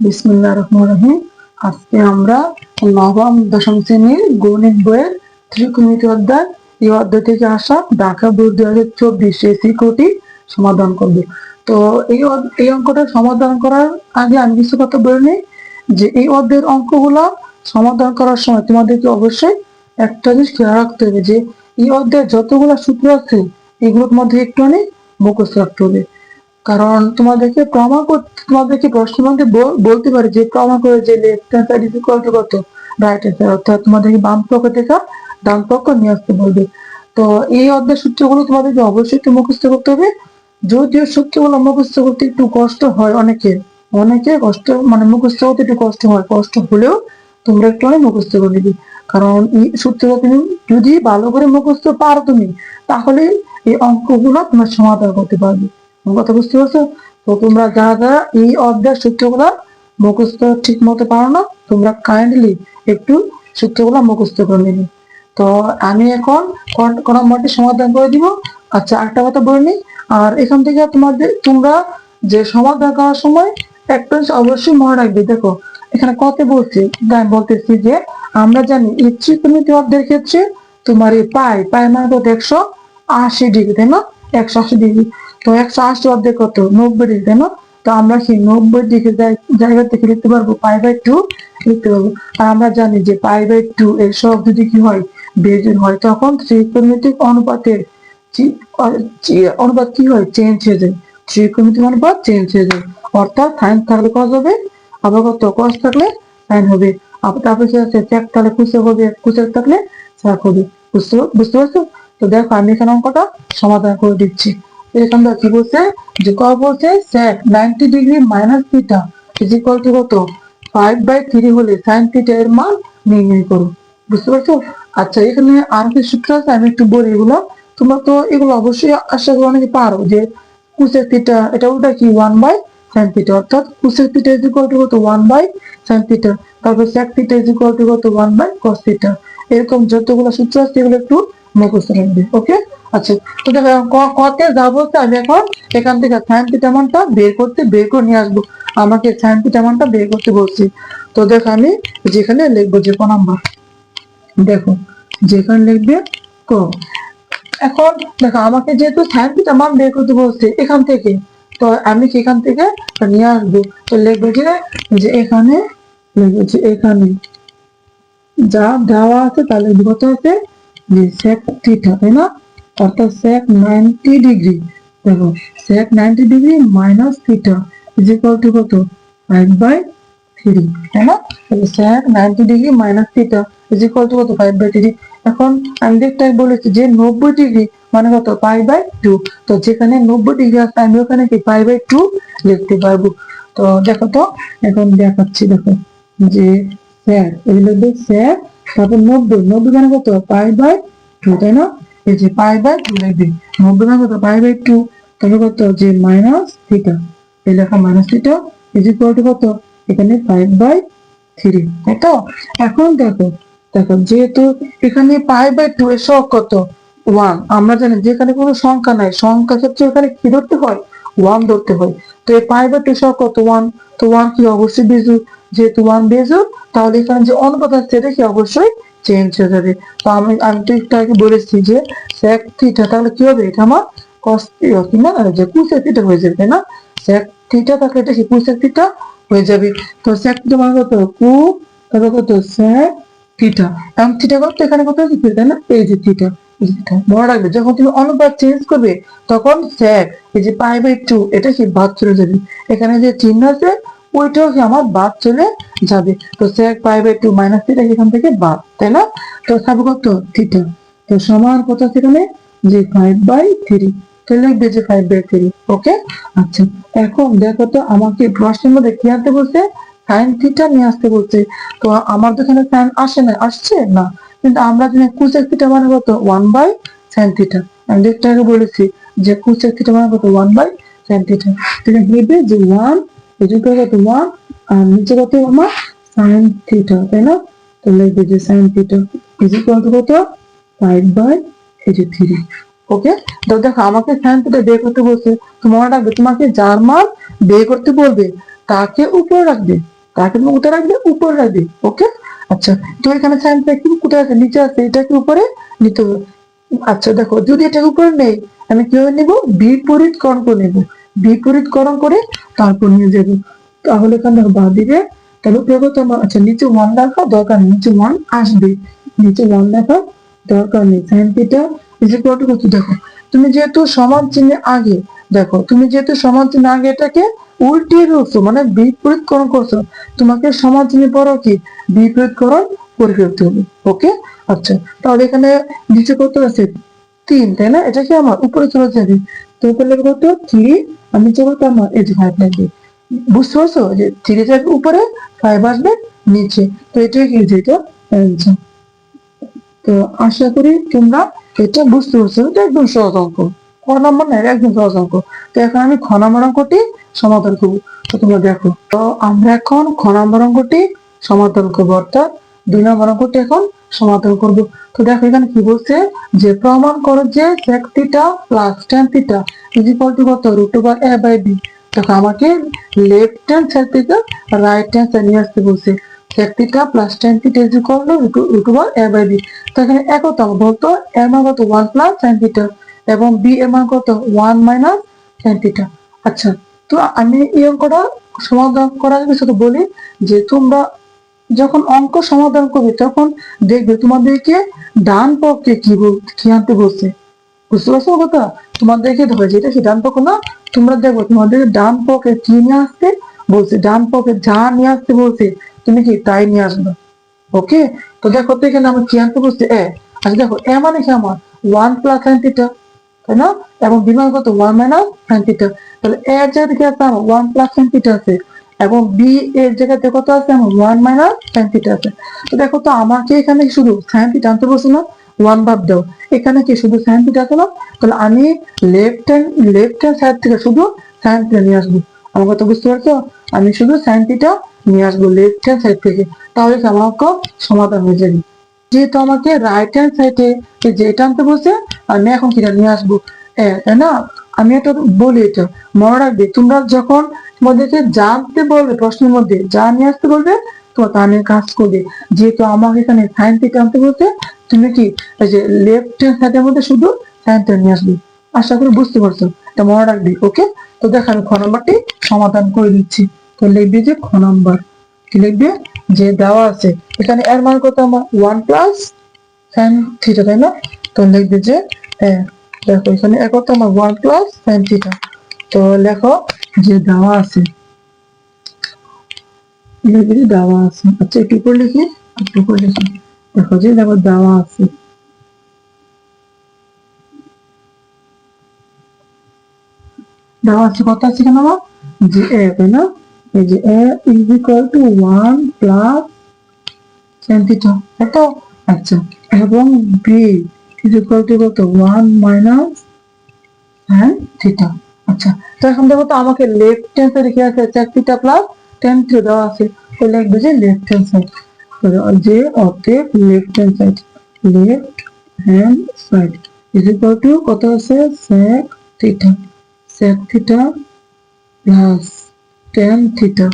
বিসমিল্লাহির রহমানির রহিম। আজকে আমরা নবম দশম শ্রেণীর গণিত বইয়ের ত্রিকোণমিতি অধ্যায় এই অধ্যায় থেকে আসা ঢাকা বোর্ড 2024 এসিকিউটি সমাধান করব। তো এই অঙ্কটা সমাধান করার আগে আমি কিছু কথা বলে নিই যে এই অধ্যায়ের অঙ্কগুলা সমাধান করার সময় তোমাদেরকে অবশ্যই একটা জিনিস খেয়াল রাখতে হবে যে এই অধ্যায়ে যতগুলা সূত্র আছে এগুলোর মধ্যে একটুখানি মুখস্থ রাখতে হবে। কারণ তোমাদেরকে প্রশ্ন বলতে পারে যে প্রমাণ করে যে left hand side is equal to কত রাইট হ্যান্ড সাইড, অর্থাৎ তোমাদেরকে বাম পক্ষ থেকে ডান পক্ষ নিয়ে আসতে বলবে। তো এই অধ্যায় সূত্রগুলো তোমাদেরকে অবশ্যই একটু মুখস্থ করতে হবে। যদিও সূত্রগুলো মুখস্থ করতে একটু কষ্ট হয়, অনেকে কষ্ট মুখস্থ করতে একটু কষ্ট হয়, কষ্ট হলেও তোমরা একটু অনেক মুখস্থ করে নিবি। কারণ এই সূত্রগুলো তুমি যদি ভালো করে মুখস্থ পারো তুমি, তাহলে এই অঙ্কগুলো তোমার সমাধান করতে পারবে। কথা বুঝতে পারছো? তো তোমরা যারা এই অধ্যায়ের সূত্রগুলা মুখস্থ ঠিক মতো পারো না, তোমরা কাইন্ডলি একটু সূত্রগুলা মুখস্থ করে নিবি। তো আমি এখন কোন মতে সমাধান করে দিব। আচ্ছা, একটা কথা বলে নি, আর এখান থেকে তোমরা যে সমাধান করার সময় একটা অবশ্যই মনে রাখবে। দেখো এখানে কত বলছি, আমি বলতেছি যে আমরা জানি এই ত্রিকোণমিতি অধ্যায়ের ক্ষেত্রে তোমার এই পাই মানে কত 180 ডিগ্রি, তাই না? 180 ডিগ্রি। তো 180 অর্ধেক কত 90 ডিগ্রি, তাই না? তো আমরা সেই 90 ডিগ্রি জায়গা থেকে লিখতে পারবো π/2 লিখতে পারবো। আর আমরা জানি যে π/2 এর সব যদি কি হয় বেজোড় হয়, তখন ত্রিকোণমিতিক অনুপাতের অনুপাত কি হয় চেঞ্জ হয়ে যায়, ত্রিকোণমিতিক অনুপাত চেঞ্জ হয়ে যায়। অর্থাৎ সাইন থাকলে কস হবে, আবার কত কস থাকলে সাইন হবে। আবার তারপরে কি আছে sec থাকলে কোসেক হবে, কোসেক থাকলে sec হবে। বুঝতে পারছো? তো দেখো আমি এখানে অঙ্কটা সমাধান করে দিচ্ছি। এখানটা কি বলছে যে ক বলছে sec 90 degree minus theta is equal to কত 5/3 হলে sin থিটা এর মান নির্ণয় করো। বুঝতে পারছো? আচ্ছা, এখানে আর কি সূত্র আছে আমি একটু বলি এগুলো। তোমরা তো এগুলো অবশ্যই আশা করি অনেকে পারো যে কোসেক থিটা এটা উল্টা কি 1/sin থিটা, অর্থাৎ cosec theta is equal to কত 1/sin থিটা, তারপর sec theta is equal to কত 1/cos থিটা। এরকম যতগুলো সূত্র আছে এগুলো একটু মুখস্থ রাখবে। ওকে, আচ্ছা। তো দেখো কতে যা বলতে আমি এখন এখান থেকে সাইন থিটা মানটা বের করে নিয়ে আসবো। আমাকে সাইন থিটা মানটা বের করতে বলছি। তো দেখো আমি যেখানে লিখবো যে ক নাম্বার, দেখো যেখানে লিখবে ক। এখন দেখো আমাকে যেহেতু সাইন থিটা মান বের করতে বলছে এখান থেকে, তো আমি সেখান থেকে নিয়ে আসবো। তো লিখবো যে এখানে লিখবো যে এখানে যা দেওয়া আছে তাহলে কত আছে যে sec থিটা, তাই না? অর্থাৎ sec 90 ডিগ্রি, দেখো sec 90 degree minus theta is equal to কত 5/3, তাই না? sec 90 degree minus theta is equal to কত 5/3। এখন আমি দেখতে বলেছি যে 90 ডিগ্রি মানে কত π/2। তো যেখানে 90 ডিগ্রি আছে আমি ওখানে কি π/2 লিখতে পারবো। তো দেখো তো এখন দেখাচ্ছি, দেখো যে sec এগুলো sec, তারপর 90 মানে কত π/2, তাই না? এই যে π/2 লিখবে, 90 মানে কত π/2, তাহলে কত যে মাইনাস থিটা, এই লেখা minus theta is equal to কত এখানে 5/3, তাই তো? এখন দেখো যেহেতু এখানে π/2 এর সহগ কত 1, আমরা জানি যেখানে কোনো সংখ্যা নাই, সংখ্যা ক্ষেত্রে এখানে কি ধরতে হয় 1 ধরতে হয়। তো এই π/2 সহগ কত 1, তো 1 কি অবশ্যই বেজোড়, যেহেতু 1 বেজোড় তাহলে এখানে যে অনুপাত আছে এটা কি অবশ্যই চেঞ্জ হয়ে যাবে। তো আমি তো একটু আগে বলেছি যে sec থিটা তাহলে কি হবে, এটা আমার cos কি না যে cosec থিটা হয়ে যাবে, তাই না? sec থিটা থাকলে এটা কি cosec থিটা হয়ে যাবে। তো sec থিটা মানে কত তাহলে কত sec থিটা, এবং থিটা কত এখানে কত আছে তাই না? এই যে থিটা, মনে রাখবে যখন তুমি অনুপাত চেঞ্জ করবে তখন sec এই যে π/2 এটা কি বাদ চলে যাবে, এখানে যে চিহ্ন আছে ওইটাও কি আমার বাদ চলে যাবে। তো sec π/2 মাইনাস থিটা এখান থেকে বাদ, তাই না? তো থাকবে কত থিটা, তো সমান কত সেখানে যে 5/3, তো লিখবে যে 5/3। ওকে, আচ্ছা। এখন দেখো তো আমাকে প্রশ্নের মধ্যে কি আনতে বলছে, সাইন থিটা নিয়ে আসতে বলছে। তো আমার তো এখানে সাইন আসছে না, কিন্তু আমরা জানি কোসেক থিটা মানে কত 1/sin থিটা। আমি দেখতে আগে বলেছি যে কোসেক থিটা মানে কত 1/sin থিটা। তুমি লিখবে যে 1 এদিকে কত 1 আর নিচে কত আমার sin থিটা, তাই না? তো লিখবে যে sin theta is equal to কত 5/3। ওকে, তো দেখো আমাকে sin থিটা বের করতে বলছে। তো মনে রাখবে তোমাকে যার মান বের করতে বলবে তাকে উপরে রাখবে, তাকে তুমি কোথায় রাখবে? উপরে রাখবে। ওকে, আচ্ছা। তো এখানে সাইন কি কোথায় আছে? নিচে আছে, এটাকে উপরে নিতে হবে। আচ্ছা দেখো, যদি এটাকে উপরে নেই আমি কিভাবে নিব? বিপরীতকরণ করে নেব, বিপরীতকরণ করে তারপর নিয়ে যাবো। তাহলে এখানে দেখো বাদ দিবে, তাহলে উপরে কত আমার? আচ্ছা নিচে ওয়ান রাখা দরকার নেই, নিচে ওয়ান আসবে, নিচে ওয়ান রাখা দরকার নেই। Sine theta is equal to কত? দেখো তুমি যেহেতু সমান চিহ্নের আগে, দেখো তুমি যেহেতু সমান চিহ্ন আগে এটাকে উল্টিয়ে ফেলছো, মানে বিপরীতকরণ করছো, তোমাকে সমান চিহ্নের পরও কি বিপরীতকরণ করে ফেলতে হবে। ওকে, আচ্ছা। তাহলে এখানে নিচে কত আছে? 3, তাই না? এটা কি আমার উপরে চলে যাবে, তো উপরে লিখবো কত? 3, আর নিচে কত আমার? এই যে 5 লাগবে। বুঝতে পারছো যে 3 যাবে উপরে, 5 আসবে নিচে। তো এটাই কি, যেটা অ্যান্সার। তো আশা করি তোমরা এটা বুঝতে পারছো। এটা একদম সহজ অঙ্ক, ক নম্বর না, এটা একদম সহজ অঙ্ক। তো এখন আমি খ নম্বর অঙ্কটি সমাধান করবো। তো তোমরা দেখো, তো আমরা এখন খ নম্বর অঙ্কটি সমাধান করবো, অর্থাৎ 2 নম্বর অঙ্কটি এখন সমাধান করব। তো দেখো এখানে কি বলছে, যে প্রমাণ করো যে sec theta plus tan theta is equal to কত? √a/b। দেখো আমাকে লেফট হ্যান্ড সাইড থেকে রাইট হ্যান্ড সাইড নিয়ে আসতে বলছে। sec theta plus tan theta is equal two √a/b। তো এখানে এ কত বলতো? a মান কত? 1 প্লাস tan থিটা, এবং b এর মান কত? 1 মাইনাস tan থিটা। আচ্ছা, তো আমি এই অঙ্কটা সমাধান করার আগে শুধু বলি যে তোমরা যখন অঙ্ক সমাধান করবে তখন দেখবে তোমাদেরকে ডান পক্ষে কি আনতে বলছে। বুঝতে পারছো কথা? তোমাদেরকে ধরে যেটা সে ডান পক্ষ না, তোমরা দেখো তোমাদের ডান পক্ষে কি নিয়ে আসতে বলছে, ডান পক্ষে যা নিয়ে আসতে বলছে তুমি কি তাই নিয়ে আসবে। ওকে, তো দেখো তো এখানে আমার কি আনতে বলছে? এ। আচ্ছা দেখো, এ মানে কি আমার? 1 প্লাস সাইন থিটা, তাই না? এবং বি মান কত? 1 মাইনাস সাইন থিটা। তাহলে এ এর জায়গাতে কি আছে আমার? 1 প্লাস সাইন থিটা আছে, এবং বি এর জায়গাতে কত আছে আমার? 1 মাইনাস সাইন থিটা আছে। তো দেখো তো আমাকে এখানে শুধু সাইন থিটা আনতে বলছে না, 1 বাদ দাও, এখানে কি শুধু সাইন থিটা আছে না? তাহলে আমি লেফট হ্যান্ড সাইড থেকে শুধু সাইন থিটা নিয়ে আসবো। আমার কথা বুঝতে পারছো? আমি শুধু সাইন থিটা নিয়ে আসবো লেফট হ্যান্ড সাইড থেকে, তাহলে কি আমার অঙ্ক সমাধান হয়ে যাবে। যেহেতু আমাকে রাইট হ্যান্ড সাইডে যেটা আনতে বলছে, আমি এখন কিটা নিয়ে আসবো, তাই না? আমি এটা বলি, এটা মনে রাখবে, তোমরা যখন তোমাদেরকে জানতে বলবে প্রশ্নের মধ্যে যা নিয়ে আসতে বলবে তোমার তা নিয়ে কাজ করবে। যেহেতু আমাকে এখানে সাইন থিটা আনতে বলতে, তুমি কি এই যে লেফট হ্যান্ড সাইডের মধ্যে শুধু সাইন থিটা নিয়ে আসবে। আশা করি বুঝতে পারছো, এটা মনে রাখবে। ওকে, তো দেখো আমি খ নম্বরটি সমাধান করে দিচ্ছি। তো লিখবে যে খ নম্বর কি লিখবে, যে দেওয়া আছে এখানে এর মান কত আমার? 1 প্লাস সাইন থিটা, তাই না? তো লিখবে যে দেখো এখানে কত আমার? 1 প্লাস সাইন থিটা। তো লেখো যে দেওয়া আছে, লিখবে যে দেওয়া আছে। আচ্ছা একটু উপর লিখি, একটু উপর লিখি। দেখো যে দেখো দেওয়া আছে, দেওয়া আছে কত আছে কেন আমার? যে তাই না? এই যে is equal to 1 plus sign theta, তাই তো? আচ্ছা, এবং বি ইজ ইকুয়াল টু কত? 1 মাইনাস সাইন থিটা। আচ্ছা, তো এখন দেখো তো আমাকে লেফট হ্যান্ড সাইডে কি আছে? sec theta plus tan theta দেওয়া আছে, তো লিখবে যে লেফট হ্যান্ড সাইড, যে অতএব left hand side, left hand side is equal to কত আছে? sec theta, sec theta plus tan theta.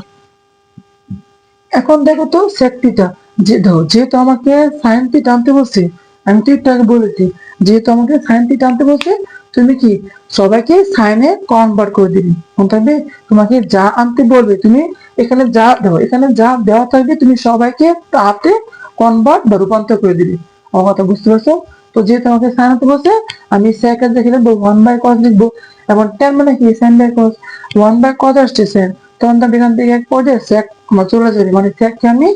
এখন দেখো তো sec থিটা, যে ধরো যেহেতু আমাকে সাইন থিটা আনতে বলছে, আমি তো একটু আগে বলেছি যেহেতু আমাকে সাইন থিটা আনতে বলছে, তুমি কি সবাইকে সাইনে কনভার্ট করে দিবি। মনে থাকবে, তোমাকে যা আনতে বলবে তুমি এখানে যা দেবো, এখানে যা দেওয়া থাকবে তুমি সবাইকে তাতে কনভার্ট বা রূপান্তর করে দিবি। আমার কথা বুঝতে পারছো? তো যেহেতু আমাকে সাইন আনতে বলছে, আমি sec এর দেখে লিখবো 1/cos লিখবো, এবং tan মানে কি? sin বাই cos, 1/cos আসছে স্যার, তখন তো এখান থেকে এক পর্যায়ে sec আমার চলে যাবে, মানে sec কে আমি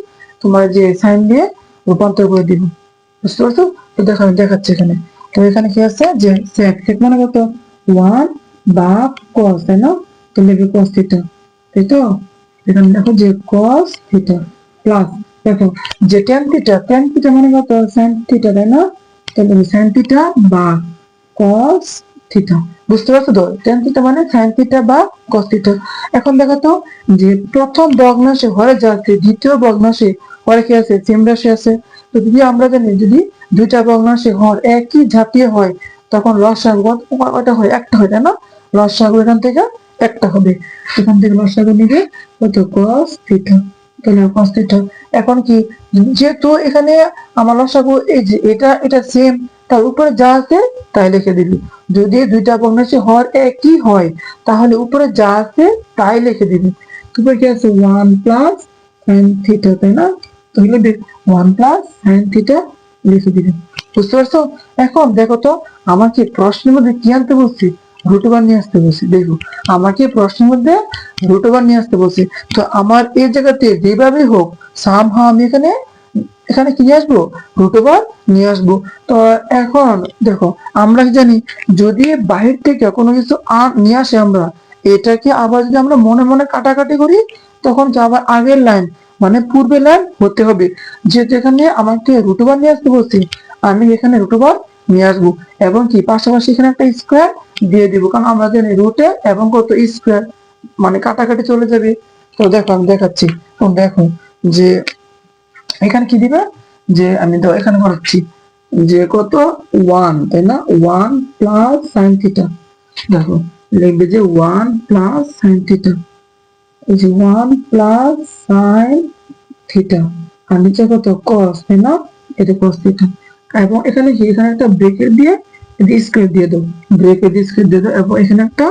তোমার যে সাইন দিয়ে রূপান্তর করে দিব। বুঝতে পারছো? তো দেখো আমি দেখাচ্ছি এখানে। তো এখানে কি আছে যে sec মানে কত? 1 বা cos, তাই না? তো লিখবে cos থিটা, তাই তো? এখানে দেখো যে cos থিটা প্লাস দেখো যে tan থিটা মানে কত? sin থিটা, তাই না? তাহলে sin থিটা বা cos থিটা। বুঝতে পারছো তো? tan থিটা মানে sin থিটা বা cos থিটা। এখন দেখো তো যে প্রথম ভগ্নাংশে হরে যা আছে, দ্বিতীয় ভগ্নাংশে হরে কি আছে? সেম রাশি আছে। তো যদি আমরা জানি যদি দুইটা ভগ্নাংশে হর একই জাতীয় হয় তখন লসাগু কয়টা হয়? একটা হয়, তাই না? লসাগু এখান থেকে একটা হবে। এখান থেকে লসাগু নিবে কত cos থিটা, তাহলে cos থিটা। এখন কি, যেহেতু এখানে আমার লসাগু এই যে এটা এটা সেম, তার উপরে যা আছে তাই লিখে দিবি। যদি দুইটা ভগ্নাংশের হর একই হয় তাহলে উপরে যা আছে তাই লিখে দিবি। তারপর কি আছে 1 প্লাস sin থিটা, তাই না? তাহলে 1 প্লাস sin থিটা লিখে দিবি। বুঝতে পারছো? এখন দেখো তো, আমাকে প্রশ্নের মধ্যে কি আনতে বলছি? রুট ওভার নিয়ে আসতে বলছি। দেখো, আমাকে প্রশ্নের মধ্যে রুট ওভার নিয়ে আসতে বলছি। তো আমার এই জায়গাতে যেভাবে হোক সামহাউ আমি এখানে এখানে কি নিয়ে আসবো? রুট ওভার নিয়ে আসবো। তো এখন দেখো, আমরা কি জানি, যদি বাহির থেকে কোনো কিছু নিয়ে আসে আমরা, এটাকে আবার যদি আমরা মনে মনে কাটাকাটি করি, তখন কি আবার আগের লাইন মানে পূর্বের লাইন হতে হবে। যেহেতু এখানে আমাকে রুট ওভার নিয়ে আসতে বলছি, আমি এখানে রুট ওভার নিয়ে আসবো এবং কি পাশাপাশি এখানে একটা স্কোয়ার দিয়ে দিব, কারণ আমরা জানি রুটে এবং কত স্কোয়ার মানে কাটাকাটি চলে যাবে। তো দেখো আমি দেখাচ্ছি। তো দেখো যে এখানে কি দিবে, যে আমি তো এখানে করাচ্ছি যে কত 1, তাই না? 1 প্লাস sin থিটা। দেখো লিখবে যে 1 প্লাস sin থিটা, এই যে 1 প্লাস sin থিটা, আর নিচে কত cos, তাই না? এটা cos থিটা। এবং এখানে কি, এখানে একটা ব্রেকেট দিয়ে স্কয়ার দিয়ে দাও, ব্রেকেট দিয়ে স্কয়ার দিয়ে দাও এবং এখানে একটা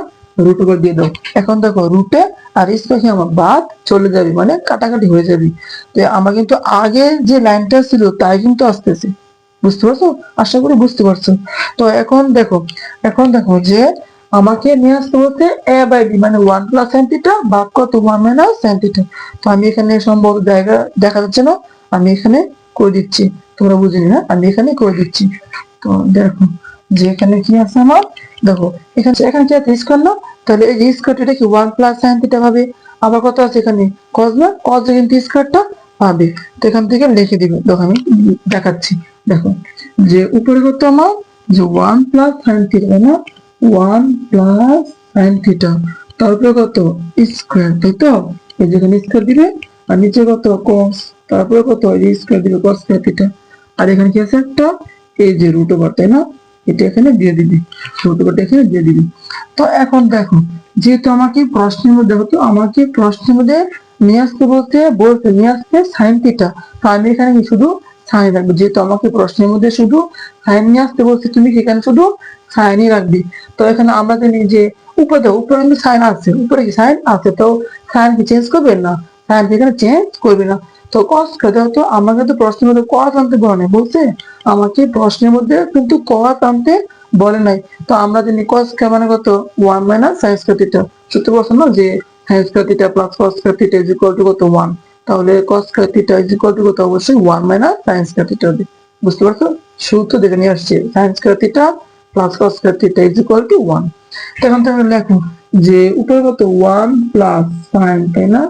রুট ওভার দিয়ে দাও। এখন দেখো রুটে আর স্কয়ার কি আমার বাদ চলে যাবে, মানে কাটাকাটি হয়ে যাবে। তো আমার কিন্তু আগে যে লাইনটা ছিল তাই কিন্তু আসতেছে। বুঝতে পারছো? আশা করি বুঝতে পারছো। তো এখন দেখো যে আমাকে নিয়ে আসতে হচ্ছে a বাই b মানে 1 প্লাস sin থিটা ভাগ কত 1 মাইনাস sin থিটা। তো আমি এখানে সম্ভবত দেখা যাচ্ছে না, আমি এখানে করে দিচ্ছি, তোমরা বুঝিনি না, আমি এখানে করে দিচ্ছি। তো দেখো যে এখানে কি আছে আমার, দেখো এখানে এখানে কি আছে স্কয়ার না, তাহলে এই যে স্কয়ার এটা কি 1 প্লাস sin থিটা হবে। আবার কত আছে এখানে cos না, cos এ কিন্তু স্কয়ারটা পাবে। তো এখান থেকে লিখে দিবে। দেখো আমি দেখাচ্ছি। দেখো যে উপরে কত আমার, যে 1 প্লাস sin থিটা না, 1 প্লাস sin থিটা, তারপরে কত স্কয়ার, তাই তো? এই যেখানে স্কয়ার দিবে আর নিচে কত cos, তারপরে কত এই স্কয়ার দিবে cos স্কয়ার থিটা। আর এখানে কি আছে একটা এই যে রুট ওভার, তাই না? এটা এখানে দিয়ে দিবি, রুট ওভারটা এখানে দিয়ে দিবি। তো এখন দেখো, যেহেতু আমাকে প্রশ্নের মধ্যে হতো, আমাকে প্রশ্নের মধ্যে নিয়ে আসতে বলতে নিয়ে আসতে সাইন থিটা, তো আমি এখানে কি শুধু সাইন রাখবো। যেহেতু আমাকে প্রশ্নের মধ্যে শুধু সাইন নিয়ে আসতে বলছে, তুমি সেখানে শুধু সাইনই রাখবি। তো এখানে আমরা জানি যে উপরে কিন্তু সাইন আছে, উপরে কি সাইন আছে, তো সাইন কি চেঞ্জ করবে না, সাইন এখানে চেঞ্জ করবে না। তো কস তো আমাকে তো প্রশ্নের মধ্যে কস আনতে বলে নাই, বলছে আমাকে প্রশ্নের মধ্যে কিন্তু কস আনতে বলে নাই। তো আমরা জানি কস কে মানে কত 1 মাইনাস sin স্কয়ার থিটা। সূত্র বলছে না যে sin square theta plus cos square theta is equal to কত 1। তাহলে cos square theta is equal to কত, অবশ্যই 1 মাইনাস sin স্কয়ার থিটা হবে। বুঝতে পারছো? সূত্র দেখে নিয়ে আসছে sin square theta plus cos square theta is equal to 1। এখন তুমি লেখো যে উপরে কত 1 প্লাস sin, তাই না?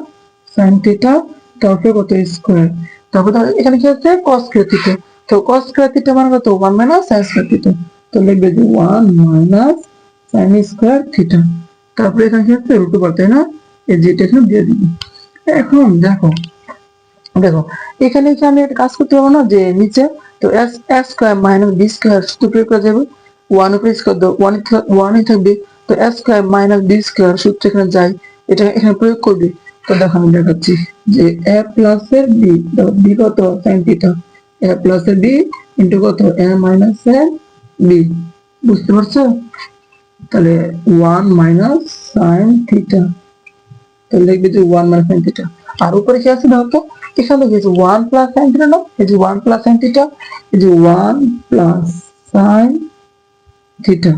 sin থিটা, তারপরে কত স্কয়ার, তারপর এখানে কি আছে cos স্কয়ার থিটা। তো cos স্কয়ার থিটা মানে কত 1 মাইনাস sin স্কয়ার থিটা। তো লিখবে যে 1 মাইনাস sin স্কয়ার থিটা, তারপরে এখানে কি আছে রুট ওভার, তাই না? এই যেটা এখানে দিয়ে দিবি। এখন দেখো দেখো এখানে কি আমি একটা কাজ করতে পারবো না, যে নিচে তো s square minus b square সূত্র প্রয়োগ করা যাবে। 1 উপরে স্কয়ার দাও, 1 থাকবে। তো s square minus b square সূত্র এখানে যায়, এটা এখানে প্রয়োগ করবে। তো দেখো আমি দেখাচ্ছি যে a প্লাস এর b, b কত sin থিটা, a প্লাস এর b ইনটু কত a মাইনাস এর b। বুঝতে পারছো? তাহলে 1 মাইনাস sin থিটা, তো লিখবে যে 1 মাইনাস sin থিটা। আর উপরে কি আছে দেখো তো, এখানে কি আছে 1 প্লাস sin থিটা না, এই যে 1 প্লাস sin থিটা, এই যে 1 প্লাস sin থিটা,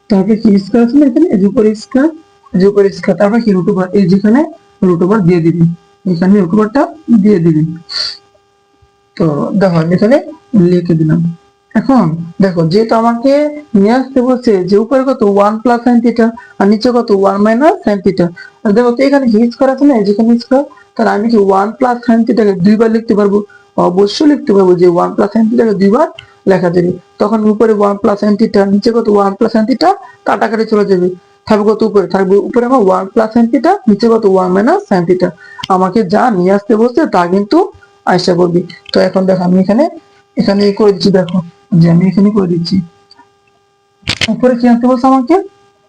তারপরে কি স্কয়ার আছে না এখানে, এই যে উপরে স্কয়ার, এই যে উপরে স্কয়ার, তারপরে কি রুট ওভার, এই যেখানে রুট ওভার দিয়ে দিবি, এখানে রুট ওভারটা দিয়ে দিবি। তো দেখো আমি এখানে লিখে দিলাম। এখন দেখো যেহেতু আমাকে নিয়ে আসতে বলছে যে উপরে কত 1 প্লাস sin থিটা আর নিচে কত 1 মাইনাস sin থিটা, দেখো তো এখানে কি স্কয়ার আছে না, যেখানে স্কয়ার, তাহলে আমি কি 1 প্লাস sin থিটাকে দুইবার লিখতে পারবো? অবশ্যই লিখতে পারবো, যে 1 প্লাস sin থিটাকে দুইবার লেখা যাবে। তখন উপরে 1 প্লাস sin থিটা, নিচে কত 1 প্লাস sin থিটা, কাটাকাটি চলে যাবে। থাকবে কত উপরে আমার 1 প্লাস sin থিটা, নিচে কত 1 মাইনাস sin থিটা। আমাকে যা নিয়ে আসতে বলছে তা কিন্তু আশা করবি। তো এখন দেখো আমি এখানে এখানে করে দিচ্ছি, দেখো যে আমি এখানে করে দিচ্ছি। উপরে কি আনতে বলছে আমাকে,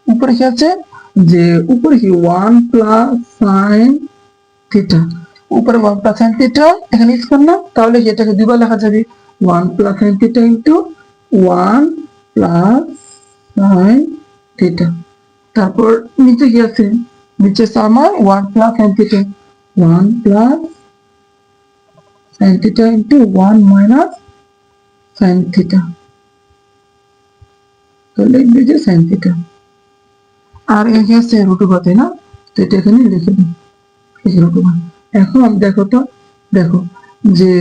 উপরে কি আছে যে উপরে কি 1 প্লাস সাইন থিটা, উপরে 1 প্লাস সাইন থিটা, এখানে স্কয়ার না, তাহলে এটাকে দুইবার লেখা যাবে 1 plus sine theta into 1 plus sine theta. তারপর নিচে কি আছে, নিচে আমার 1 plus sine theta, 1 plus sine theta into 1 minus sine theta, তো লিখবে যে সাইন থিটা। আর এখানে আছে রুট ওভার, তাই না? তো এটা এখানে লিখে দিই রুট ওভার। এখন দেখো তো, দেখো যে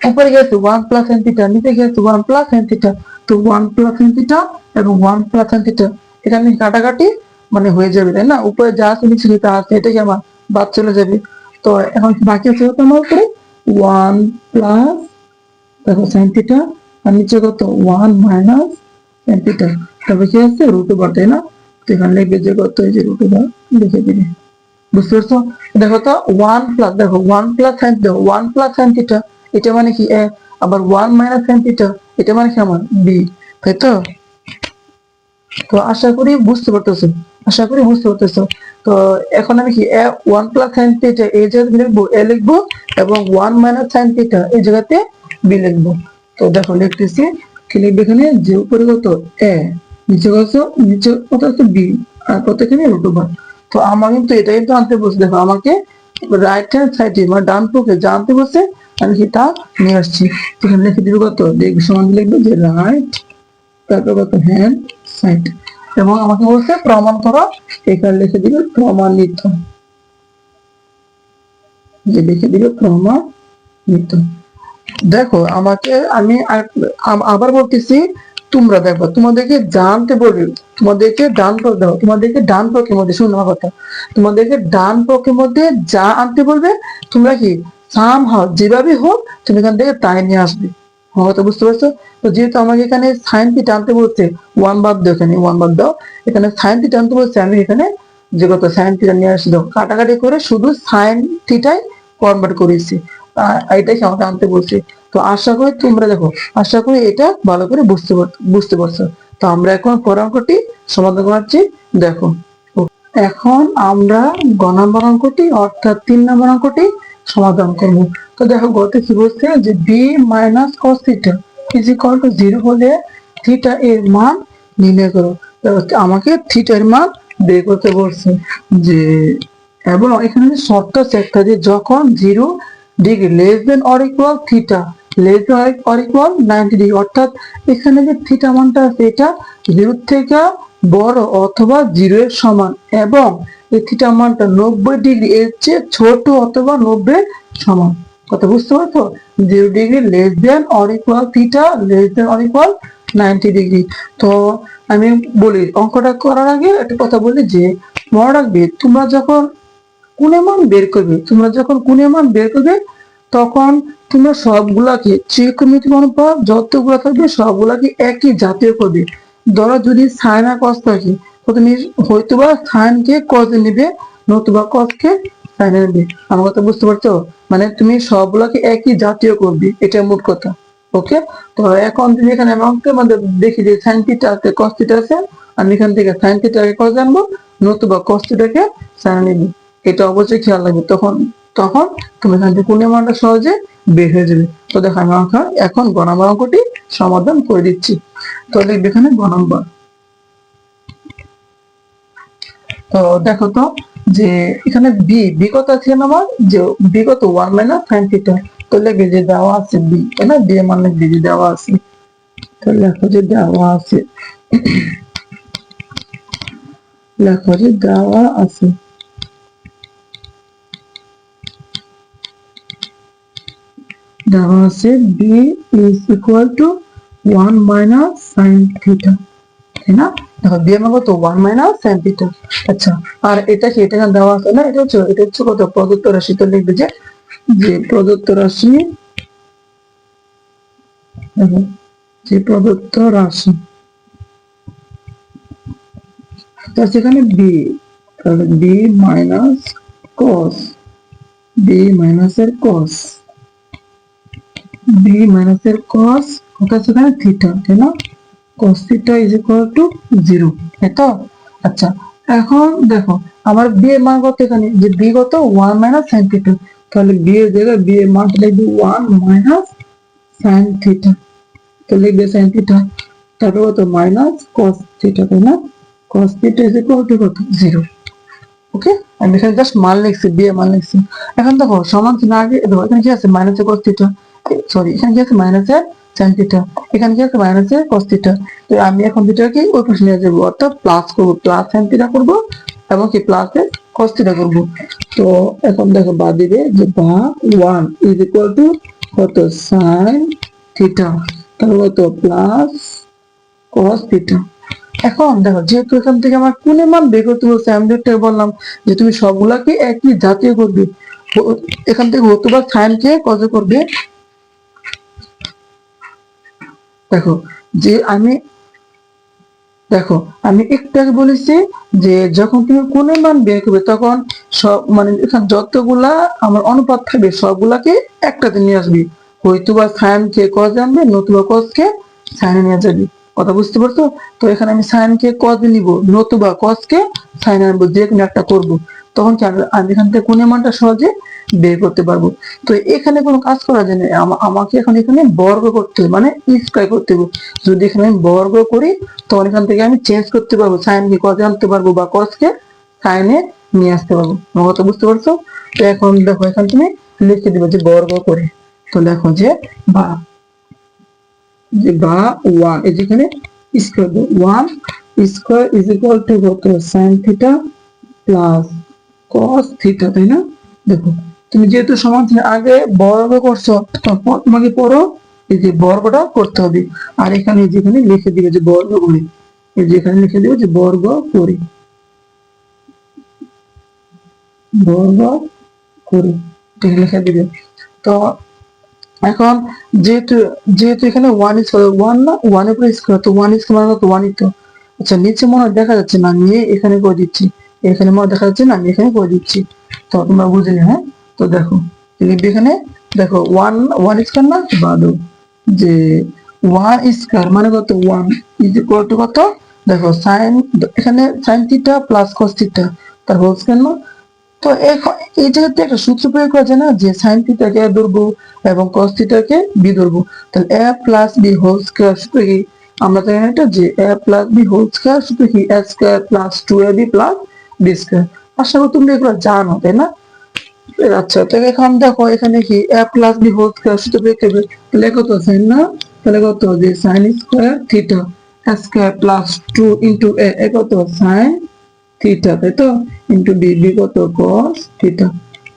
উপরে গেছে 1 প্লাস সাইন থিটা, নিচে গেছে 1 প্লাস সাইন থিটা, তো 1 প্লাস সাইন থিটা এবং 1 প্লাস সাইন থিটা এখানে কাটাকাটি মানে হয়ে যাবে, তাই না? উপরে যা আছে নিচে যেটা আছে এটাই আমার বাদ চলে যাবে। তো এখন বাকি আছে কত আমার উপরে 1 প্লাস, দেখো সাইন থিটা, আর নিচে কত 1 মাইনাস সাইন থিটা, তবে কি আছে রুট ওভার, তাই না? তো এখানে লিখবে যে কত, এই যে রুট ওভার লিখে দিবে। বুঝতে পারছো? দেখো তো 1 প্লাস, দেখো 1 প্লাস সাইন, দেখো 1 প্লাস সাইন থিটা এটা মানে কি এ, আবার 1 মাইনাস সাইন থিটা এটা মানে কি আমার বি, তাই তো? তো আশা করি বুঝতে পারতেছো, আশা করি বুঝতে পারতেছো। তো এখন আমি কি এ 1 প্লাস সাইন থিটা এই জায়গাতে লিখবো এ লিখবো, এবং 1 মাইনাস সাইন থিটা এই জায়গাতে বি লিখবো। তো দেখো লিখতেছি, কি লিখবে এখানে, যে উপরে কত এ, নিচে কত, নিচে কত আছে বি, আর কত এখানে রুট ওভার। তো আমার কিন্তু এটা কিন্তু আনতে বলছে, দেখো আমাকে রাইট হ্যান্ড সাইডে মানে ডান পক্ষে যা আনতে বলছে আমি সেটা নিয়ে আসছি। এখানে লিখে দিব কত, লিখবে সমান লিখবে যে রাইট, তারপর কত হ্যান্ড সাইড, এবং আমাকে বলছে প্রমাণ করো, এখানে লিখে দিবে প্রমাণিত, যে লিখে দিবে প্রমাণিত। দেখো আমাকে আমি আবার বলতেছি, তোমরা দেখো তোমাদেরকে জানতে বলবে, তোমাদেরকে ডান পক্ষ দাও, তোমাদেরকে ডান পক্ষের মধ্যে, শুনো আমার কথা, তোমাদেরকে ডান পক্ষের মধ্যে যা আনতে বলবে তোমরা কি সাম হাও যেভাবে হোক তুমি এখান থেকে তাই নিয়ে আসবে। আমার কথা বুঝতে পারছো? তো যেহেতু আমাকে এখানে সাইন থিটা আনতে বলছে, 1 বাদ দাও, এখানে 1 বাদ দাও, এখানে সাইন থিটা আনতে বলছে, আমি এখানে যে কত সাইন থিটা নিয়ে আসি, দেখো কাটাকাটি করে শুধু সাইন থিটাই কনভার্ট করেছি, এটাই আমাকে আনতে বলছে। তো আশা করি তোমরা দেখো, আশা করি এটা ভালো করে বুঝতে পারছো। তো আমরা এখন পরের অঙ্কটি সমাধান করছি, দেখো। এখন আমরা গ নম্বর অঙ্কটি অর্থাৎ 3 নম্বর অঙ্কটি সমাধান করব। তো দেখো গতে কি বলছে, যে b minus cos theta is equal to 0 হলে থিটা এর মান নির্ণয় করো। তো আমাকে থিটা এর মান বের করতে বলছে, যে এবং এখানে শর্ত আছে একটা, যে যখন 0 degree less than or equal theta less than or equal 90 degree, অর্থাৎ এখানে যে থিটা মানটা আছে এটা 0 থেকে বড় অথবা 0 এর সমান, এবং এই থিটা মানটা 90 ডিগ্রি এর চেয়ে ছোট অথবা 90 এর সমান। কথা বুঝতে পারছো? 0 degree less than or equal theta less than or equal 90 degree. তো আমি বলি অঙ্কটা করার আগে একটা কথা বলি, যে মনে রাখবে তোমরা যখন কোণের মান বের করবে, তোমরা যখন কোণের মান বের করবে তখন তোমরা সবগুলাকে ত্রিকোণমিতিক অনুপাত যতগুলো থাকবে সবগুলাকে একই জাতীয় করবে। ধরো যদি সাইন আর কস থাকে তো তুমি হয়তোবা সাইনকে কসে নিবে, নতুবা কসকে সাইনে নেবে। আমার কথা বুঝতে পারছো? মানে তুমি সবগুলাকে একই জাতীয় করবে, এটা মোট কথা। ওকে, তো এখন তুমি এখানে অঙ্কের মধ্যে দেখি যে সাইন থিটা আছে কস থিটা আছে, আমি এখান থেকে সাইন থিটাকে কস জানবো, নতুবা কস থিটাকে সাইন নিবি, এটা অবশ্যই খেয়াল রাখবে। তখন তখন তুমি এখান থেকে কোণের মানটা সহজে বের হয়ে যাবে। তো দেখো আমি এখন গ নম্বর অঙ্কটি সমাধান করে দিচ্ছি। তো লিখবে এখানে গ নম্বর। তো দেখো তো, যে এখানে বি কত আছে আমার, যে বি কত 1 মাইনাস সাইন থিটা, তো লিখবে যে দেওয়া আছে বি, তাই না? বি এর মান লিখবে যে দেওয়া আছে, তো লেখো যে দেওয়া আছে, লেখো যে দেওয়া আছে, দেওয়া আছে b is equal to 1 minus sine theta, তাই না? দেখো বি এর মান কত 1 মাইনাস সাইন থিটা। আচ্ছা, আর এটা কি, এটা দেওয়া আছে না, এটা হচ্ছে কত প্রদত্ত রাশি। তো লিখবে যে প্রদত্ত রাশি, দেখো যে প্রদত্ত রাশি, তার সেখানে বি, তাহলে বি মাইনাস কস, বি মাইনাসের কস, বি মাইনাসের কস, ওটা সেখানে থিটা, তাই না? cos theta is equal to 0, তাই তো? আচ্ছা, এখন দেখো আমার বি এর মান কত এখানে, যে বি কত 1 মাইনাস সাইন থিটা, তাহলে বি এর জায়গায় বি এর মানটা লিখবি 1 মাইনাস সাইন থিটা, তো লিখবে সাইন থিটা, তারপর কত মাইনাস কস থিটা, তাই না, কস থিটা ইজ ইকুয়াল টু কত 0। ওকে, আমি এখানে জাস্ট মান লিখছি, বি এর মান লিখছি। এখন দেখো সমান চিহ্ন আগে দেখো, এখানে কি আছে মাইনাস কস থিটা, সরি এখানে কি আছে মাইনাস সাইন থিটা, এখানে কি আছে মাইনাস কস থিটা। তো আমি এখন দুটাকে ওই পাশে নিয়ে যাবো, অর্থাৎ প্লাস করবো, প্লাস সাইন থিটা করবো এবং কি প্লাস কস থিটা করবো। তো এখন দেখো বা দিবে যে বা 1 ইজ ইকুয়াল টু কত সাইন থিটা, তারপর কত প্লাস কস থিটা। এখন দেখো যেহেতু এখান থেকে আমার কোণের মান বের করতে বলছে, আমি যেটা বললাম যে তুমি সবগুলাকে একই জাতীয় করবে, এখান থেকে হতো বা সাইন কে কজ করবে। দেখো যে আমি একটু আগে বলেছি যে যখন তুমি কোণের মান বের করবে তখন সব মানে এখানে যতগুলা আমার অনুপাত থাকবে সবগুলাকে একটাতে নিয়ে আসবি, হয়তো বা সাইন কে কজ আনবে, নতুবা কজ কে সাইনে নিয়ে যাবি। কথা বুঝতে পারছো? তো এখানে আমি সাইন কে কজ নিব, নতুবা কজ কে সাইন আনবো, যে কোনো একটা করবো, তখন কি আমি এখান থেকে কোণের মানটা সহজে বের করতে পারবো। তো এখানে কোনো কাজ করা যায় না, আমাকে এখন এখানে বর্গ করতে হবে, মানে স্কয়ার করতে হবে। যদি এখানে আমি বর্গ করি তখন এখান থেকে আমি চেঞ্জ করতে পারবো, সাইন কে কজে আনতে পারবো বা কজ কে সাইনে নিয়ে আসতে পারবো। আমার কথা বুঝতে পারছো? তো এখন দেখো এখানে তুমি লিখে দিবে যে বর্গ করে, তো দেখো যে বা 1 এই যেখানে square 1 square is equal to কত sine theta plus cos theta, তাই না? দেখো তুমি যেহেতু সমান চিহ্ন আগে বর্গ করছো, তোমাকে পরও এই যে বর্গটা করতে হবে, আর এখানে যেখানে লিখে দিবে যে বর্গ করি, এই যেখানে লিখে দিবে যে বর্গ করি, বর্গ করি, ঠিক লিখে দিবে। তো এখন যেহেতু যেহেতু এখানে 1 স্কয়ার 1 না 1 এর উপরে স্কয়ার, তো 1 স্কয়ার মানে তো 1ই তো। আচ্ছা নিচে মনে হয় দেখা যাচ্ছে না, নিয়ে এখানে করে দিচ্ছি, এখানে মনে দেখা যাচ্ছে না, আমি এখানে করে দিচ্ছি, তো তোমরা বুঝে নিও। হ্যাঁ, তো দেখো এখানে দেখো 1 স্কয়ার না বাদো, যে 1 স্কয়ার মানে কত 1 ইজ ইকুয়াল টু কত, দেখো সাইন, এখানে sign theta plus cos theta তার হোল স্কয়ার না। তো এই জায়গাতে একটা সূত্র প্রয়োগ করা যায় না, যে সাইন থিটাকে a ধরবো এবং কস থিটাকে বি ধরবো, তাহলে a plus B whole square সূত্র কি, আমরা জানি এটা যে a plus B whole square সূত্র কি a square plus 2ab plus B square. আশা করি তুমি এগুলো জানো, তাই না? আচ্ছা তো এখন দেখো এখানে কি a plus B whole square সূত্র প্রয়োগ করবে, তাহলে কত সাইন না, তাহলে কত যে sine square theta a square plus 2 into a কত সাইন থিটা, তাই তো, ইন্টু বি, বি কত cos theta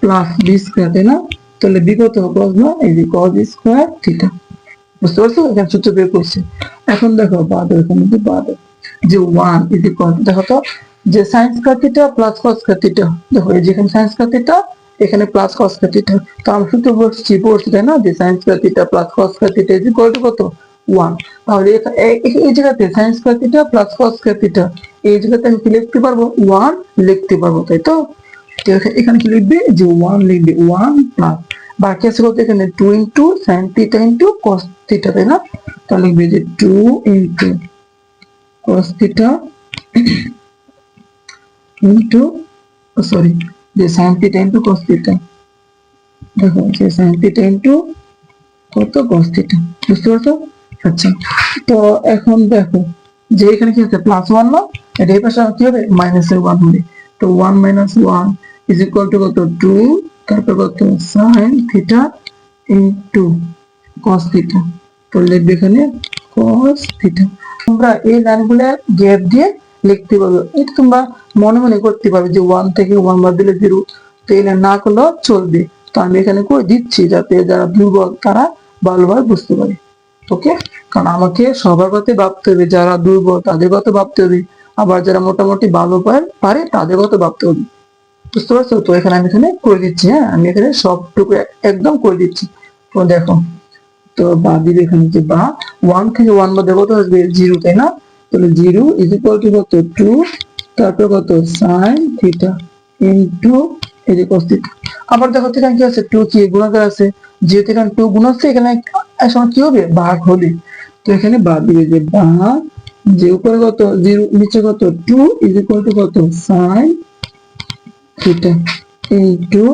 plus B square, তাই না? তাহলে বি কত কস না, এই যে কস স্কয়ার থিটা। বুঝতে পারছো? এখানে সূত্র বের করছি। এখন দেখো বাদ, এখানে যে বাদ যে 1 ইজ ইকুয়াল, দেখো তো যে সাইন স্কয়ার থিটা প্লাস কস স্কয়ার থিটা, দেখো এই যেখানে সাইন স্কয়ার থিটা এখানে প্লাস কস স্কয়ার থিটা, তো আমি সূত্র পড়ছি তাই না, যে sine square theta plus cos square theta is equal to কত 1। তাহলে এই জায়গাতে সাইন স্কয়ার থিটা প্লাস কস স্কয়ার থিটা, এই জায়গাতে আমি কি লিখতে পারবো 1 লিখতে পারবো, তাই তো। তো এখানে কি লিখবে যে 1 লিখবে 1 প্লাস বাকি আছে কত এখানে 2 into sine theta into cos theta, তাই না? তাহলে লিখবে যে 2 into cos theta into sorry যে sine theta into cos theta, দেখো যে সাইন থিটা ইনটু কত কস থিটা। বুঝতে পারছো? আচ্ছা তো এখন দেখো যে এখানে কি আছে প্লাস 1 না, এটা এই পাশে কি হবে মাইনাস 1 হবে, তো 1 মাইনাস 1 ইজ ইকুয়াল টু কত 2, তারপর কত sine theta into cos theta, তো লিখবে এখানে কস থিটা। তোমরা এই লাইনগুলো গ্যাপ দিয়ে লিখতে পারবে, এটা তোমরা মনে মনে করতে পারবে যে 1 থেকে 1 বাদ দিলে 0, তো এই লাইন না করলেও চলবে। তো আমি এখানে করে দিচ্ছি যাতে যারা দুর্বল তারা ভালোভাবে বুঝতে পারে। ওকে, কারণ আমাকে সবার কথা ভাবতে হবে, যারা দুর্বল তাদের কথা ভাবতে হবে, আবার যারা মোটামুটি ভালো পারে তাদের কথা ভাবতে হবে। বুঝতে পারছো? তো এখানে আমি এখানে করে দিচ্ছি, হ্যাঁ আমি এখানে সবটুকু একদম করে দিচ্ছি। তো দেখো তো বা দিবে এখানে যে বা 1 থেকে 1 বাদে কত আসবে 0, তাই না? তাহলে 0 ইজ ইকুয়াল টু কত 2, তারপর কত সাইন থিটা ইনটু এই যে cos থিটা। আবার দেখো এখানে কি আছে 2 কি গুণাকার আছে, যেহেতু এখানে 2 গুণ আছে এখানে আসলে কি হবে ভাগ হবে, তো এখানে বাদ দিবে যে ভাগ যে উপরে কত জিরো নিচে কত 2 ইজ ইকুয়াল টু কত sin theta into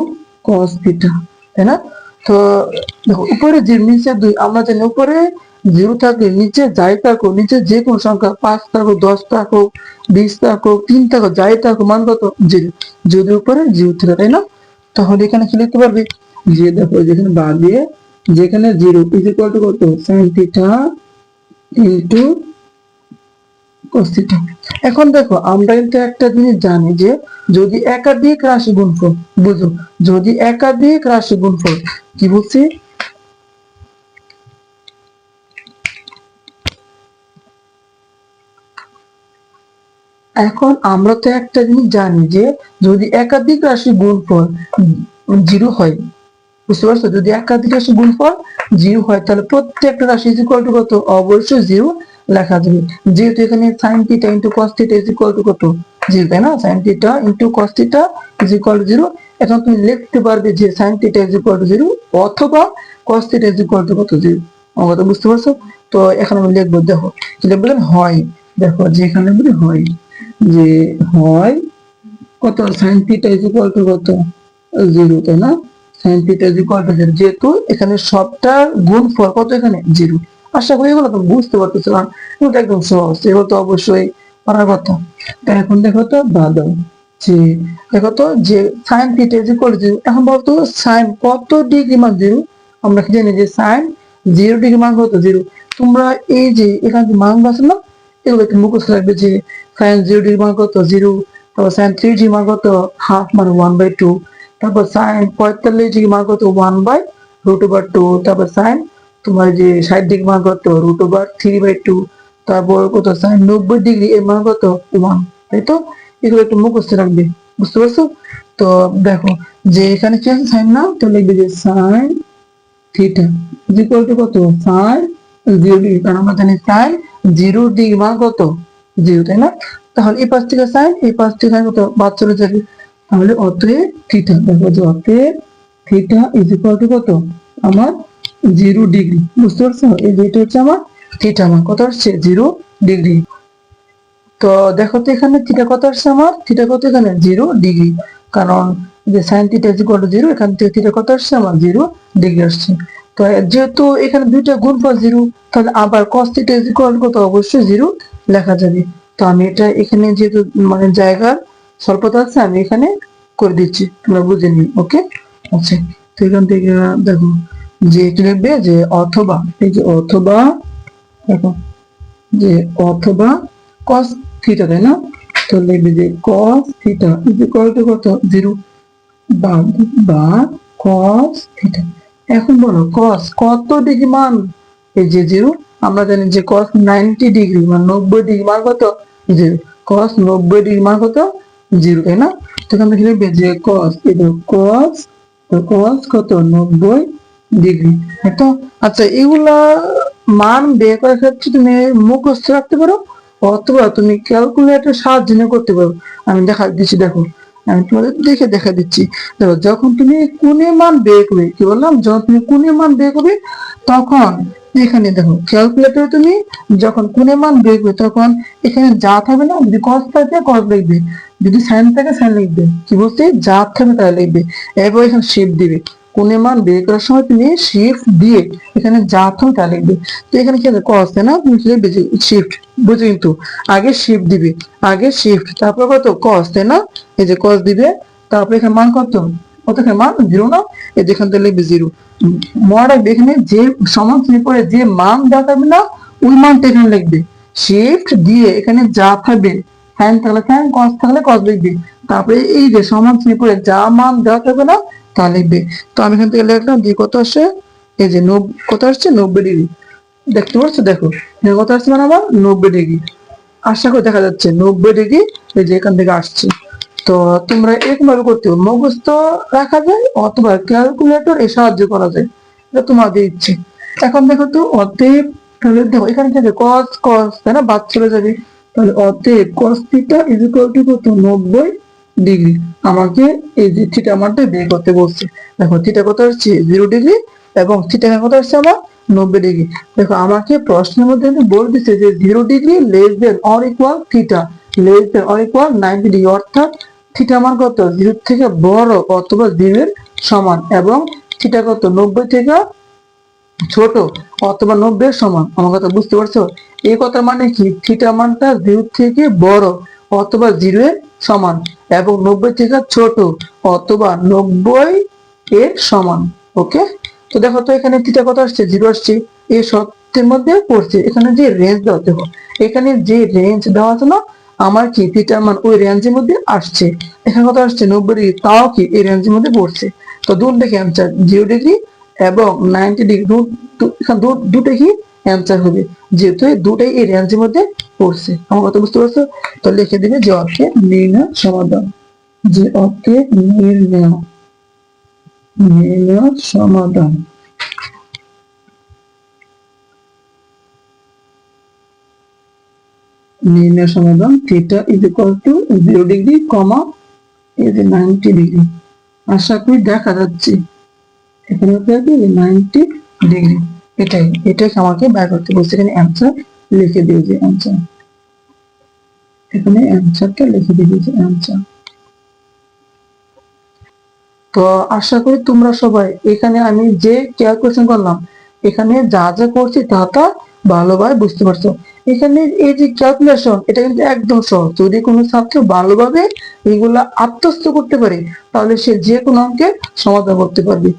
cos theta, তাই না? তো দেখো উপরে যে নিচে 2, আমরা জানি উপরে 0 থাকলে নিচে যাই থাকুক, নিচে যে কোনো সংখ্যা 5 থাকুক, 10 থাকুক, 20 থাকুক, 3 থাকুক, যাই থাকুক, মান কত 0, যদি উপরে 0 থাকে, তাই না? তাহলে এখানে কি লিখতে পারবে যে দেখো যেখানে বাদ দিয়ে যেখানে 0 ইজ ইকুয়াল টু কত sin theta into cos theta. এখন দেখো আমরা কিন্তু একটা জিনিস জানি যে যদি একাধিক রাশি গুণফল, বুঝো, যদি একাধিক রাশি গুণফল, কি বলছি, এখন আমরা তো একটা জিনিস জানি যে যদি একাধিক রাশি গুণফল 0 হয়, বুঝতে পারছো, যদি একাধিক রাশি গুণফল 0 হয় তাহলে প্রত্যেকটা রাশি ইজ ইকুয়াল টু কত, অবশ্যই 0 লেখা যাবে। যেহেতু এখানে sin theta into cos theta is equal to কত 0, তাই না? sin theta into cos theta is equal to 0। এখন তুমি লিখতে পারবে যে sin theta is equal to 0 অথবা cos theta is equal to কত 0। আমার কথা বুঝতে পারছো? তো এখন আমি লিখবো, দেখো কি লিখবো, হয়, দেখো যে এখানে বলি হয়, যে হয় কত sin theta is equal to কত 0, তাই না? sin theta is equal to 0, যেহেতু এখানে সবটার গুণফল কত এখানে 0। আশা করি এগুলো তুমি বুঝতে পারতেছো, কারণ এটা একদম সহজ, এগুলো তো অবশ্যই পারার কথা। তো এখন দেখো তো বাদাও যে দেখো তো যে sin theta is equal to 0, এখন বলতো sin কত ডিগ্রি মান 0, আমরা কি জানি যে sin 0 ডিগ্রি মান কত 0। তোমরা এই যে এখানে মান আছে না, এগুলো একটু মুখস্থ রাখবে যে sin 0 ডিগ্রি মান কত 0, তারপর sin 3 ডিগ্রি মান কত হাফ মানে 1/2, তারপর sin 45 ডিগ্রি মান কত 1/√2, তারপর sin তোমার যে 60 ডিগ্রি মান কত √3/2, তারপর কত sin 90 ডিগ্রি এর মান কত 1, তাই তো? এগুলো একটু মুখস্থ রাখবে, বুঝতে পারছো? তো দেখো যে এখানে কি আছে sin, না তো লিখবে যে sin theta is equal to কত sin 0 ডিগ্রি, কারণ আমরা জানি sin 0 ডিগ্রি মান কত 0, তাই না? তাহলে এই পাশ থেকে sin, এই পাশ থেকে কত বাদ চলে যাবে, তাহলে অতএব থিটা, দেখো যে অতএব থিটা ইজ ইকুয়াল টু কত আমার 0 ডিগ্রি, বুঝতে পারছো? এই যেটা হচ্ছে আমার থিটা মান কত আসছে 0 ডিগ্রি। তো দেখো তো এখানে থিটা কত আসছে, আমার থিটা কত এখানে 0 ডিগ্রি, কারণ যে sin theta is equal to 0, এখান থেকে থিটা কত আসছে আমার 0 ডিগ্রি আসছে। তো যেহেতু এখানে দুইটা গুণফল 0, তাহলে আবার cos theta is equal to কত, অবশ্যই 0 লেখা যাবে। তো আমি এটা এখানে যেহেতু মানে জায়গার স্বল্পতা আছে, আমি এখানে করে দিচ্ছি, তোমরা বুঝে নিই, ওকে? আচ্ছা, তো এখান থেকে দেখো যে কি লিখবে যে অথবা, এই যে অথবা, দেখো যে অথবা cos থিটা, তাই না? তো লিখবে যে cos theta is equal to কত 0 বা cos থিটা। এখন বলো cos কত ডিগ্রি মান, এই যে 0, আমরা জানি যে cos 90 ডিগ্রি মান 90 ডিগ্রি মান কত 0, cos 90 ডিগ্রি মান কত 0, তাই না? তো এখানে লিখবে যে cos, এই দেখো cos, তো cos কত 90 ডিগ্রি, তো আচ্ছা এগুলা মান বের করার ক্ষেত্রে তুমি মুখস্থ রাখতে পারো অথবা তুমি ক্যালকুলেটর সাহায্য নিয়ে করতে পারো। আমি দেখা দিচ্ছি, দেখো আমি তোমাদের দেখা দিচ্ছি। দেখো যখন তুমি কোণের মান বের করবে, কি বললাম, যখন তুমি কোণের মান বের করবে তখন এখানে দেখো ক্যালকুলেটরে তুমি যখন কোণের মান বের করবে তখন এখানে যা থাকবে না, যদি cos থাকে cos লিখবে, যদি sin থাকে sin লিখবে, কি বলতে যা থাকবে তাই লিখবে, এরপর এখানে শিফট দিবে। কোণের মান বের করার সময় তুমি শিফট দিয়ে এখানে যা থাকবে তা লিখবে। তো এখানে কি আছে cos, তাই না? তুমি লিখবে যে শিফট, বুঝো, কিন্তু আগে শিফট দিবে, আগে শিফট তারপর কত cos, তাই না? এই যে cos দিবে, তারপর এখানে মান কত, কত এখানে মান 0 না, এই যেখান থেকে লিখবে 0। মনে রাখবে এখানে যে সমান চিহ্নের পরে যে মান দেওয়া থাকবে না ওই মানটা এখানে লিখবে, শিফট দিয়ে এখানে যা থাকবে, sin থাকলে sin, cos থাকলে cos লিখবে, তারপরে এই যে সমান চিহ্নের পরে যা মান দেওয়া থাকবে না তা লিখবে। তো আমি এখান থেকে লিখলাম যে কত আসে, এই যে কত আসছে 90 ডিগ্রি, দেখতে পাচ্ছ, দেখো এখানে কত আসছে মানে আমার 90 ডিগ্রি, আশা করে দেখা যাচ্ছে 90 ডিগ্রি এই যে এখান থেকে আসছে। তো তোমরা এরকম ভাবে করতে হবে, মুখস্থ রাখা যায় অথবা ক্যালকুলেটর এ সাহায্য করা যায়, এটা তোমাদের ইচ্ছে। এখন দেখো তো অতএব, তাহলে দেখো এখানে থেকে cos cos, তাই না, বাদ চলে যাবে, তাহলে অতএব cos theta is equal to কত 90 ডিগ্রি। আমাকে এই যে থিটা মানটা বের করতে বলছে, দেখো থিটা কত আসছে 0 ডিগ্রি এবং থিটা কত আসছে আমার 90 ডিগ্রি। দেখো আমাকে প্রশ্নের মধ্যে কিন্তু বলে দিচ্ছে যে 0 degree less than or equal theta, less than or equal 90 degree, অর্থাৎ থিটা মান কত, 0 থেকে বড় অথবা 0 এর সমান, এবং থিটা কত, 90 থেকে ছোট অথবা 90 এর সমান। আমার কথা বুঝতে পারছো? এই কথার মানে কি, থিটা মানটা 0 থেকে বড় অথবা 0 এর সমান, এবং 90 থেকে ছোট অথবা 90 এর সমান। ওকে, তো দেখো তো এখানে থিটা কত আসছে, 0 আসছে, এই শর্তের মধ্যে পড়ছে। এখানে যে রেঞ্জ দেওয়া, দেখো এখানে যে রেঞ্জ দেওয়া আছে না, আমার কি থিটার মান ওই রেঞ্জের মধ্যে আসছে। এখানে কত আসছে, 90 ডিগ্রি, তাও কি এই রেঞ্জের মধ্যে পড়ছে। তো দুটো দেখে অ্যান্সার 0 ডিগ্রি এবং 90 ডিগ্রি, দুটো কি অ্যান্সার হবে, যেহেতু এই দুটাই এই রেঞ্জের মধ্যে পড়ছে। আমার কথা বুঝতে পারছো? তো লিখে দিবে যে অর্থে নির্ণয় সমাধান, যে অর্থে নির্ণয় সমাধান। নির্ণয় সমাধান theta is equal to 0 degree comma এই যে 90 ডিগ্রি। আশা করি দেখা যাচ্ছে, এখানে হচ্ছে 90 ডিগ্রি। এটাই আমাকে বের করতে বলছে। এখানে অ্যান্সার লিখে দিও, যে অ্যান্সার, এখানে অ্যান্সারটা লিখে দিবে যে অ্যান্সার। তো আশা করি তোমরা সবাই এখানে আমি যে ক্যালকুলেশন করলাম, এখানে যা যা করছি তা তা ভালোভাবে বুঝতে পারছো। এখানে এই যে ক্যালকুলেশন, এটা কিন্তু একদম সহজ। যদি কোনো ছাত্র ভালোভাবে এগুলা আত্মস্থ করতে পারে, তাহলে সে যে কোনো অঙ্কের সমাধান করতে পারবে।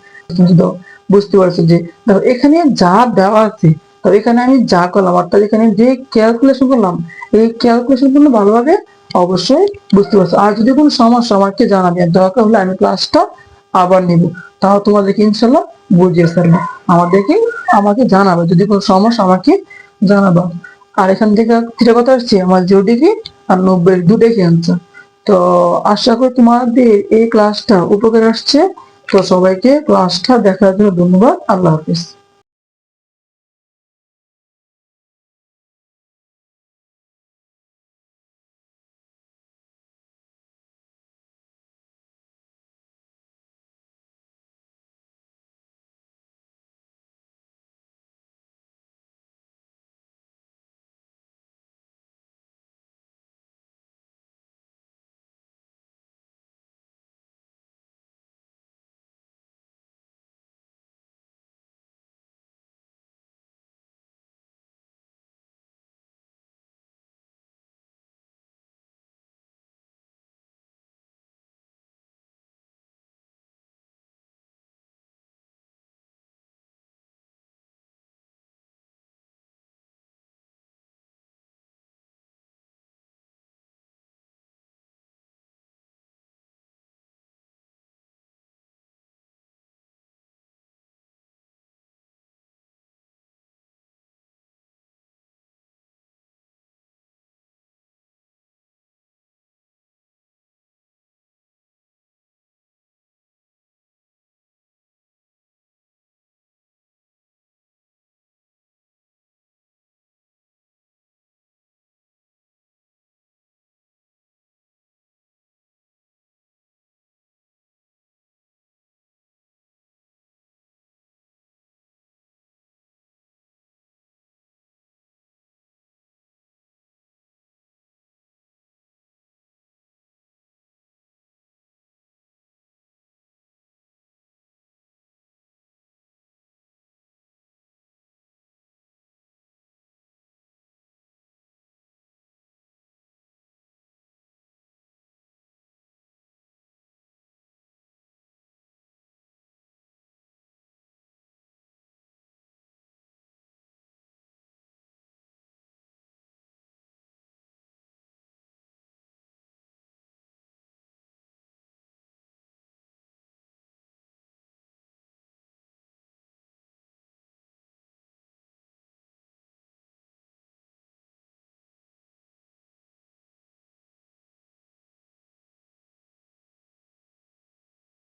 বুঝতে পারছো? যে দেখো এখানে যা দেওয়া আছে, তো এখানে আমি যা করলাম, অর্থাৎ এখানে যে ক্যালকুলেশন করলাম, এই ক্যালকুলেশন গুলো ভালোভাবে অবশ্যই বুঝতে পারছো। আর যদি কোনো সমস্যা আমাকে জানাবে, দরকার হলে আমি ক্লাসটা আবার নিব, তাও তোমাদেরকে ইনশাল্লাহ বুঝিয়ে ছাড়বো। আমাকে জানাবে, যদি কোনো সমস্যা আমাকে জানাবা। আর এখান থেকে থিটা কথা আসছে আমার 0 ডিগ্রি আর 90 দুটোই ক্যান্সার। তো আশা করি তোমাদের এই ক্লাসটা উপকার আসছে। তো সবাইকে ক্লাসটা দেখার জন্য ধন্যবাদ। আল্লাহ হাফিজ।